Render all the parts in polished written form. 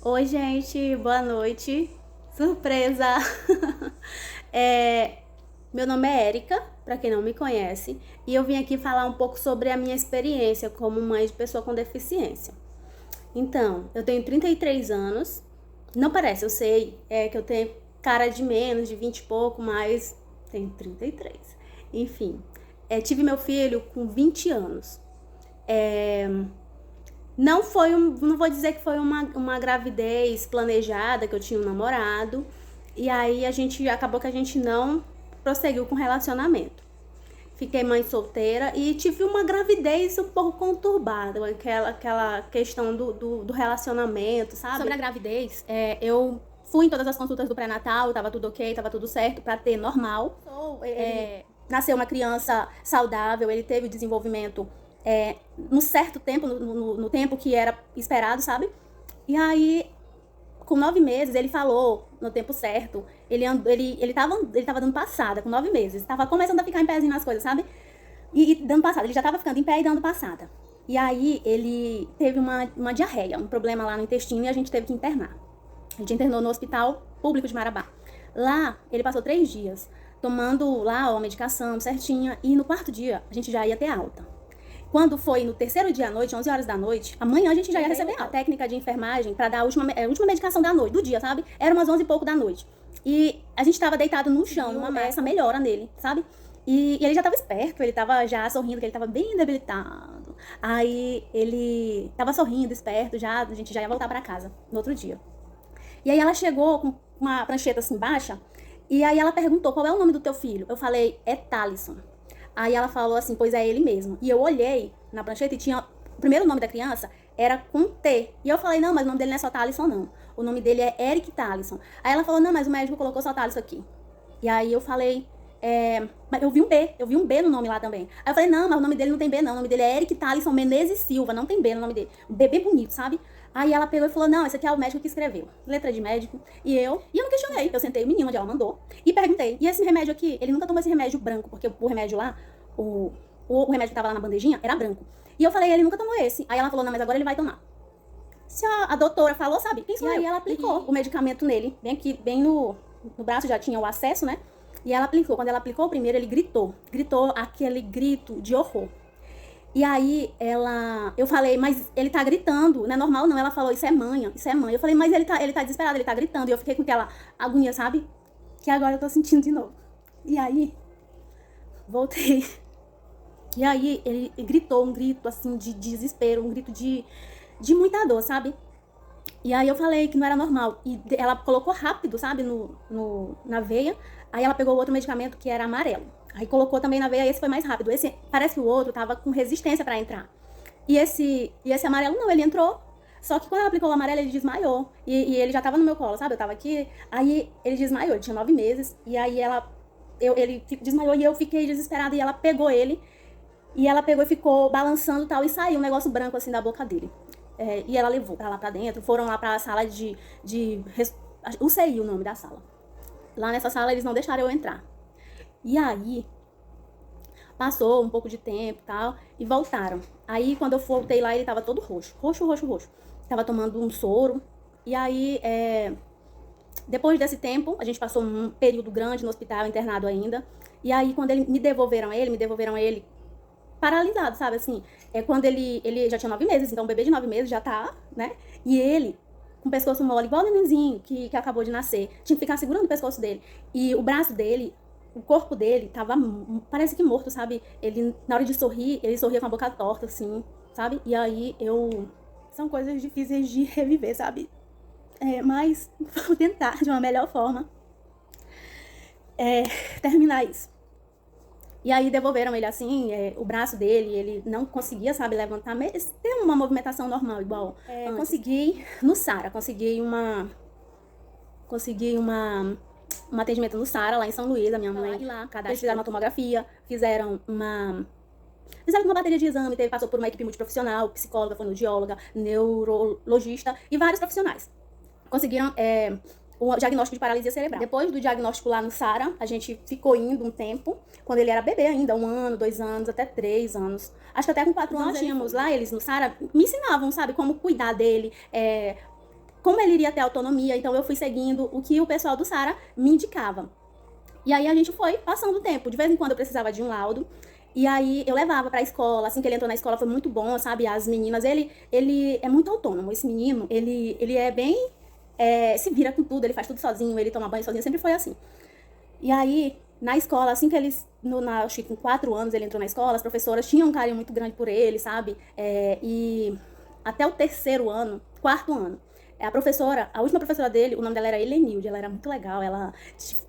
Oi, gente, boa noite. Surpresa! É, Meu nome é Érica, para quem não me conhece, e eu vim aqui falar um pouco sobre a minha experiência como mãe de pessoa com deficiência. Então, eu tenho 33 anos, não parece, eu sei, que eu tenho cara de menos, de 20 e pouco, mas tenho 33. Enfim, tive meu filho com 20 anos. É, não vou dizer que foi uma gravidez planejada, que eu tinha um namorado, e aí acabou que a gente não prosseguiu com o relacionamento. Fiquei mãe solteira e tive uma gravidez um pouco conturbada, aquela questão do relacionamento, sabe? Sobre a gravidez, eu fui em todas as consultas do pré-natal, tava tudo ok, tava tudo certo pra ter normal. Nasceu uma criança saudável, ele teve o desenvolvimento num certo tempo, no tempo que era esperado, sabe? E aí, com 9 meses, ele falou no tempo certo. Ele tava dando passada com 9 meses. Tava começando a ficar em pezinho nas coisas, sabe? E dando passada. Ele já tava ficando em pé e dando passada. E aí, ele teve uma diarreia, um problema lá no intestino e a gente teve que internar. A gente internou no hospital público de Marabá. Lá, ele passou 3 dias tomando lá a medicação certinha. E no quarto dia, a gente já ia ter alta. Quando foi no terceiro dia à noite, 11 horas da noite, amanhã a gente já ia receber a técnica de enfermagem pra dar a última medicação da noite, do dia, sabe? Era umas 11 e pouco da noite. E a gente tava deitado no chão, essa melhora nele, sabe? E ele já tava esperto, ele tava já sorrindo, que ele tava bem debilitado. Aí ele tava sorrindo, esperto, a gente já ia voltar pra casa no outro dia. E aí ela chegou com uma prancheta assim baixa, e aí ela perguntou: qual é o nome do teu filho? Eu falei: é Thalisson. Aí ela falou assim: pois é ele mesmo. E eu olhei na prancheta e tinha o primeiro nome da criança era com T. E eu falei: não, mas o nome dele não é só Thalisson, não. O nome dele é Eric Thalisson. Aí ela falou: não, mas o médico colocou só Thalisson aqui. E aí eu falei: mas eu vi um B no nome lá também. Aí eu falei: não, mas o nome dele não tem B, não. O nome dele é Eric Thalisson Menezes Silva, não tem B no nome dele. Um B bem bonito, sabe? Aí ela pegou e falou: não, esse aqui é o médico que escreveu. Letra de médico. E eu não questionei. Eu sentei o menino onde ela mandou e perguntei: e esse remédio aqui? Ele nunca tomou esse remédio branco, porque o remédio lá, o remédio que tava lá na bandejinha era branco. E eu falei: ele nunca tomou esse. Aí ela falou: não, mas agora ele vai tomar. Se a doutora falou, sabe? Quem sou eu? E aí ela aplicou o medicamento nele, bem aqui, bem no braço, já tinha o acesso, né? E ela aplicou. Quando ela aplicou o primeiro, ele gritou. Gritou aquele grito de horror. E aí eu falei: mas ele tá gritando, não é normal não. Ela falou: isso é manha, isso é mãe. Eu falei: mas ele tá desesperado, ele tá gritando. E eu fiquei com aquela agonia, sabe? Que agora eu tô sentindo de novo. E aí, voltei. E aí ele gritou um grito assim de desespero, um grito de muita dor, sabe? E aí eu falei que não era normal. E ela colocou rápido, sabe, na veia. Aí ela pegou o outro medicamento que era amarelo. Aí colocou também na veia, esse foi mais rápido. Esse, parece que o outro tava com resistência pra entrar. E esse amarelo não, ele entrou. Só que quando ela aplicou o amarelo, ele desmaiou. E ele já tava no meu colo, sabe? Eu tava aqui. Aí ele desmaiou, ele tinha 9 meses. E aí ele desmaiou e eu fiquei desesperada. E ela pegou ele. E ela pegou e ficou balançando e tal. E saiu um negócio branco assim da boca dele. E ela levou pra lá pra dentro. Foram lá pra sala UCI, o nome da sala. Lá nessa sala eles não deixaram eu entrar. E aí, passou um pouco de tempo e tal, e voltaram. Aí, quando eu voltei lá, ele tava todo roxo. Roxo. Tava tomando um soro. E aí, depois desse tempo, a gente passou um período grande no hospital, internado ainda. E aí, quando me devolveram ele paralisado, sabe, assim. Quando ele já tinha 9 meses, então o bebê de 9 meses já tá, né? E ele, com o pescoço mole, igual o nenenzinho que acabou de nascer, tinha que ficar segurando o pescoço dele. E o braço dele, o corpo dele tava, parece que morto, sabe? Ele, na hora de sorrir, ele sorria com a boca torta, assim, sabe? E aí são coisas difíceis de reviver, sabe? Mas vou tentar, de uma melhor forma, terminar isso. E aí devolveram ele assim, o braço dele, ele não conseguia, sabe, levantar, mas tem uma movimentação normal, igual. Consegui no SARA, consegui um atendimento no SARA, lá em São Luís, a minha mãe lá, eles fizeram uma tomografia, fizeram uma bateria de exame, passou por uma equipe multiprofissional, psicóloga, fonoaudióloga, neurologista e vários profissionais. Conseguiram o diagnóstico de paralisia cerebral. Depois do diagnóstico lá no SARA, a gente ficou indo um tempo, quando ele era bebê ainda, 1 ano, 2 anos, até 3 anos. Acho que até com 4 anos nós tínhamos lá, eles no SARA me ensinavam, sabe, como cuidar dele, como ele iria ter autonomia, então eu fui seguindo o que o pessoal do SARA me indicava. E aí a gente foi passando o tempo. De vez em quando eu precisava de um laudo. E aí eu levava pra escola, assim que ele entrou na escola foi muito bom, sabe? As meninas, ele é muito autônomo, esse menino, ele é bem, se vira com tudo, ele faz tudo sozinho, ele toma banho sozinho, sempre foi assim. E aí, na escola, assim que eles, acho que com 4 anos ele entrou na escola, as professoras tinham um carinho muito grande por ele, sabe? E até o 3º ano, 4º ano, a professora, a última professora dele, o nome dela era Helenilde, ela era muito legal, ela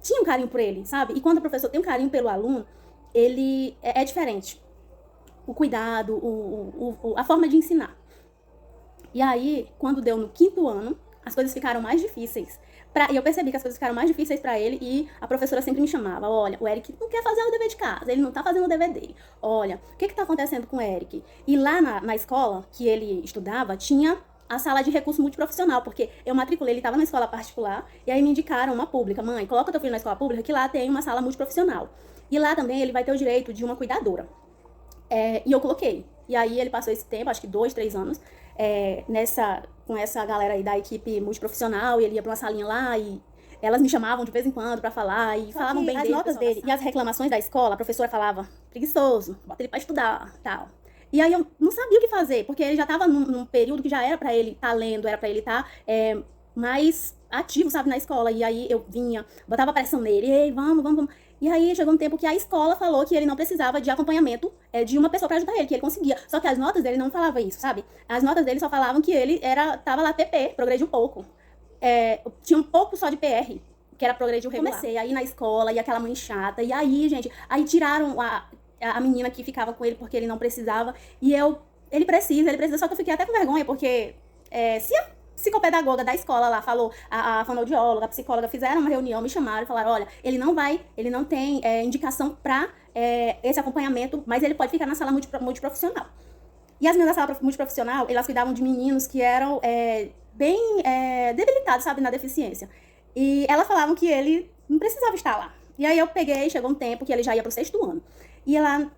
tinha um carinho por ele, sabe? E quando a professora tem um carinho pelo aluno, ele é diferente. O cuidado, a forma de ensinar. E aí, quando deu no 5º ano, as coisas ficaram mais difíceis. E eu percebi que as coisas ficaram mais difíceis pra ele e a professora sempre me chamava. Olha, o Eric não quer fazer o dever de casa, ele não tá fazendo o dever dele. Olha, o que tá acontecendo com o Eric? E lá na escola que ele estudava, tinha a sala de recurso multiprofissional, porque eu matriculei, ele estava na escola particular, e aí me indicaram uma pública. Mãe, coloca teu filho na escola pública, que lá tem uma sala multiprofissional. E lá também ele vai ter o direito de uma cuidadora. E eu coloquei. E aí ele passou esse tempo, acho que 2, 3 anos, com essa galera aí da equipe multiprofissional, e ele ia pra uma salinha lá e elas me chamavam de vez em quando pra falar e falavam bem dele. As notas dele e as reclamações da escola, a professora falava, preguiçoso, bota ele pra estudar, tal. E aí eu não sabia o que fazer, porque ele já tava num período que já era pra ele estar lendo, era pra ele estar mais ativo, sabe, na escola. E aí eu vinha, botava pressão nele, ei, vamos. E aí chegou um tempo que a escola falou que ele não precisava de acompanhamento de uma pessoa pra ajudar ele, que ele conseguia. Só que as notas dele não falavam isso, sabe? As notas dele só falavam que ele tava lá TP, progrediu pouco. Tinha um pouco só de PR, que era progrediu regular. Comecei a ir na escola, e aquela mãe chata, e aí, gente, aí tiraram a menina que ficava com ele porque ele não precisava, e ele precisa, só que eu fiquei até com vergonha, porque se a psicopedagoga da escola lá falou, a fonoaudióloga, a psicóloga fizeram uma reunião, me chamaram e falaram, olha, ele não tem indicação pra esse acompanhamento, mas ele pode ficar na sala multiprofissional. E as meninas da sala multiprofissional, elas cuidavam de meninos que eram bem debilitados, sabe, na deficiência. E elas falavam que ele não precisava estar lá. E aí eu peguei, chegou um tempo que ele já ia pro 6º ano. E ela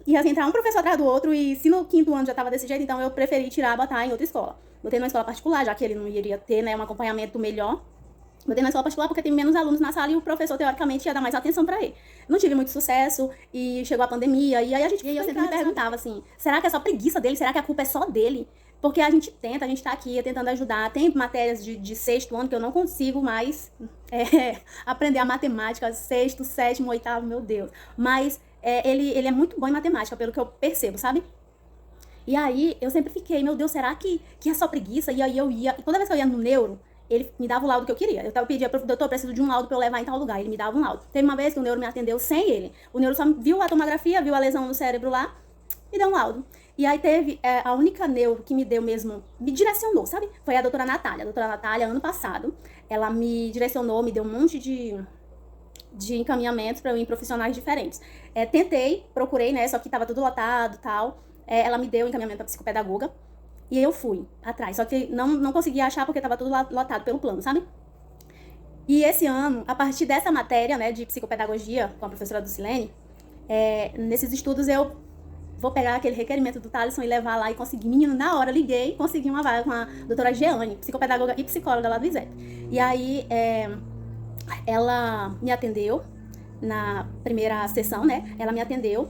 ia entrar um professor atrás do outro, e se no 5º ano já tava desse jeito, então eu preferi botar em outra escola. Botei numa escola particular, já que ele não iria ter, um acompanhamento melhor. Botei na escola particular porque tem menos alunos na sala e o professor, teoricamente, ia dar mais atenção pra ele. Não tive muito sucesso e chegou a pandemia, e aí eu sempre me perguntava assim, será que é só preguiça dele? Será que a culpa é só dele? Porque a gente tá aqui tentando ajudar. Tem matérias de 6º ano que eu não consigo mais aprender a matemática, 6º, 7º, 8º, meu Deus. Mas ele é muito bom em matemática, pelo que eu percebo, sabe? E aí eu sempre fiquei, meu Deus, será que é só preguiça? E aí eu ia, e toda vez que eu ia no neuro, ele me dava o laudo que eu queria. Eu pedia pro doutor, preciso de um laudo pra eu levar em tal lugar. Ele me dava um laudo. Teve uma vez que o neuro me atendeu sem ele. O neuro só viu a tomografia, viu a lesão no cérebro lá, me deu um laudo. E aí teve a única neuro que me deu mesmo, me direcionou, sabe? Foi a doutora Natália. A doutora Natália, ano passado, ela me direcionou, me deu um monte de encaminhamentos pra eu ir em profissionais diferentes. Tentei, procurei, né? Só que tava tudo lotado e tal. Ela me deu encaminhamento pra psicopedagoga. E eu fui atrás, só que não conseguia achar porque tava tudo lotado pelo plano, sabe? E esse ano, a partir dessa matéria, né, de psicopedagogia com a professora Dulcilene, nesses estudos eu vou pegar aquele requerimento do Thaleson e levar lá e conseguir. Menino, na hora, liguei e consegui uma vaga com a doutora Jeane, psicopedagoga e psicóloga lá do ISEP. E aí, ela me atendeu na primeira sessão, né? Ela me atendeu.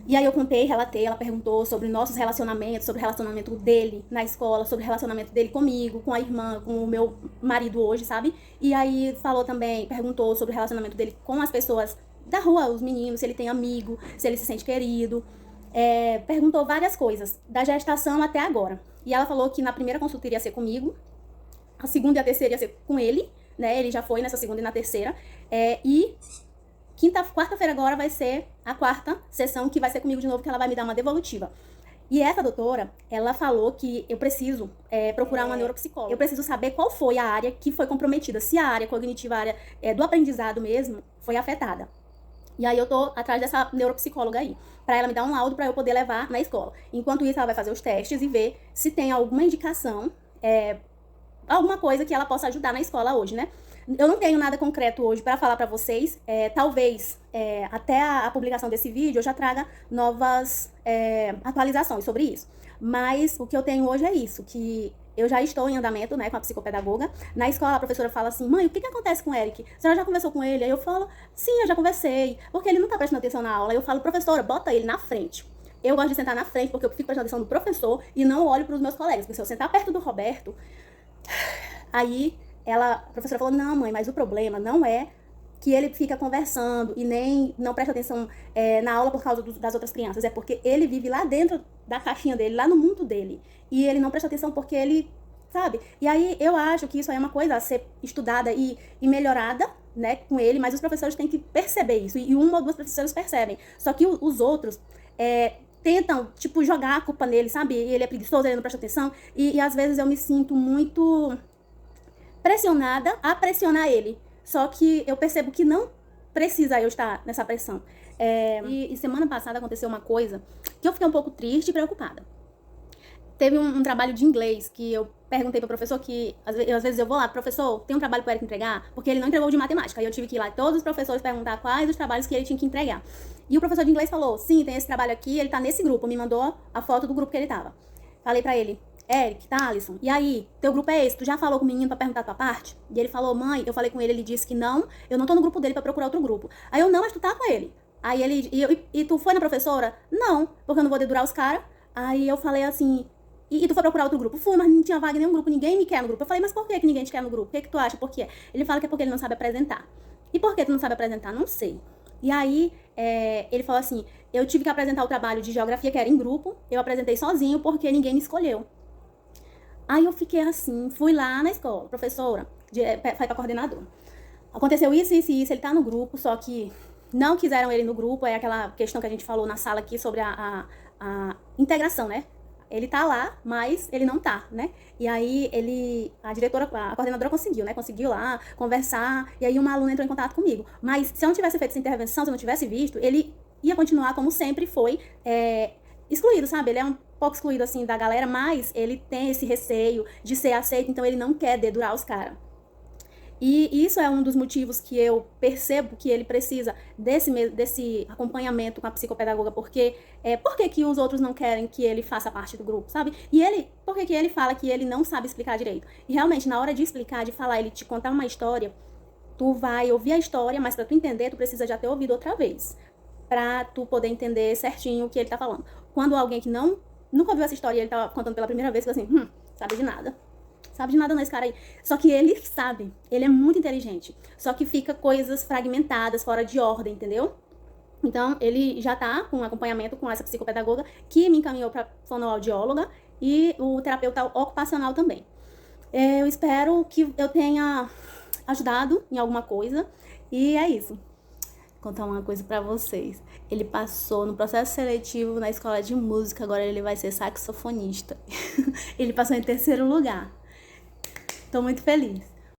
E aí eu contei, relatei, ela perguntou sobre nossos relacionamentos, sobre o relacionamento dele na escola, sobre o relacionamento dele comigo, com a irmã, com o meu marido hoje, sabe? E aí falou também, perguntou sobre o relacionamento dele com as pessoas da rua, os meninos, se ele tem amigo, se ele se sente querido. Perguntou várias coisas, da gestação até agora. E ela falou que na primeira consulta iria ser comigo, a segunda e a terceira ia ser com ele, né? Ele já foi nessa segunda e na terceira. Quarta-feira agora vai ser a 4ª sessão, que vai ser comigo de novo, que ela vai me dar uma devolutiva. E essa doutora, ela falou que eu preciso procurar uma neuropsicóloga. Eu preciso saber qual foi a área que foi comprometida, se a área cognitiva, a área do aprendizado mesmo, foi afetada. E aí eu tô atrás dessa neuropsicóloga aí, pra ela me dar um laudo pra eu poder levar na escola. Enquanto isso, ela vai fazer os testes e ver se tem alguma indicação, alguma coisa que ela possa ajudar na escola hoje, né? Eu não tenho nada concreto hoje para falar para vocês. Talvez até a publicação desse vídeo eu já traga novas atualizações sobre isso. Mas o que eu tenho hoje é isso, que eu já estou em andamento, né, com a psicopedagoga. Na escola, a professora fala assim, mãe, o que acontece com o Eric? A senhora já conversou com ele? Aí eu falo, sim, eu já conversei, porque ele não tá prestando atenção na aula. Aí eu falo, professora, bota ele na frente. Eu gosto de sentar na frente, porque eu fico prestando atenção no professor e não olho para os meus colegas. Porque se eu sentar perto do Roberto, aí a professora falou, não, mãe, mas o problema não é que ele fica conversando e nem não presta atenção na aula por causa das outras crianças. É porque ele vive lá dentro da caixinha dele, lá no mundo dele. E ele não presta atenção porque ele, sabe? E aí eu acho que isso aí é uma coisa a ser estudada e melhorada, né, com ele, mas os professores têm que perceber isso. E uma ou duas professores percebem. Só que os outros tentam, tipo, jogar a culpa nele, sabe? Ele é preguiçoso, ele não presta atenção. E às vezes eu me sinto muito pressionada a pressionar ele. Só que eu percebo que não precisa eu estar nessa pressão. E semana passada aconteceu uma coisa que eu fiquei um pouco triste e preocupada. Teve um trabalho de inglês que eu perguntei pro professor que, às vezes eu vou lá, professor, tem um trabalho pro Eric entregar? Porque ele não entregou de matemática. Aí eu tive que ir lá todos os professores perguntar quais os trabalhos que ele tinha que entregar. E o professor de inglês falou, sim, tem esse trabalho aqui, ele tá nesse grupo. Me mandou a foto do grupo que ele tava. Falei pra ele, Eric, tá, Alisson? E aí, teu grupo é esse? Tu já falou com o menino pra perguntar a tua parte? E ele falou, mãe, eu falei com ele disse que não, eu não tô no grupo dele pra procurar outro grupo. Aí eu, não, mas tu tá com ele. Aí ele, e tu foi na professora? Não, porque eu não vou dedurar os caras. Aí eu falei assim, e tu foi procurar outro grupo? Fui, mas não tinha vaga em nenhum grupo, ninguém me quer no grupo. Eu falei, mas por que ninguém te quer no grupo? O que tu acha? Por quê? Ele fala que é porque ele não sabe apresentar. E por que tu não sabe apresentar? Não sei. E aí, ele falou assim, eu tive que apresentar o trabalho de geografia, que era em grupo, eu apresentei sozinho porque ninguém me escolheu. Aí eu fiquei assim, fui lá na escola, professora, falei pra coordenadora. Aconteceu isso, ele tá no grupo, só que não quiseram ele no grupo, é aquela questão que a gente falou na sala aqui sobre a integração, né? Ele tá lá, mas ele não tá, né? E aí a coordenadora conseguiu, né? Conseguiu lá conversar, e aí uma aluna entrou em contato comigo. Mas se eu não tivesse feito essa intervenção, se eu não tivesse visto, ele ia continuar como sempre foi, excluído, sabe? Ele é um pouco excluído, assim, da galera, mas ele tem esse receio de ser aceito, então ele não quer dedurar os caras. E isso é um dos motivos que eu percebo que ele precisa desse acompanhamento com a psicopedagoga, porque por que os outros não querem que ele faça parte do grupo, sabe? E por que ele fala que ele não sabe explicar direito? E realmente, na hora de explicar, de falar, ele te contar uma história, tu vai ouvir a história, mas pra tu entender, tu precisa já ter ouvido outra vez, pra tu poder entender certinho o que ele tá falando. Quando alguém que nunca ouviu essa história e ele tá contando pela primeira vez, fica assim, sabe de nada. Sabe de nada não esse cara aí. Só que ele sabe, ele é muito inteligente. Só que fica coisas fragmentadas, fora de ordem, entendeu? Então, ele já tá com acompanhamento com essa psicopedagoga, que me encaminhou pra fonoaudióloga e o terapeuta ocupacional também. Eu espero que eu tenha ajudado em alguma coisa. E é isso. Vou contar uma coisa pra vocês. Ele passou no processo seletivo na escola de música, agora ele vai ser saxofonista. Ele passou em 3º lugar. Tô muito feliz.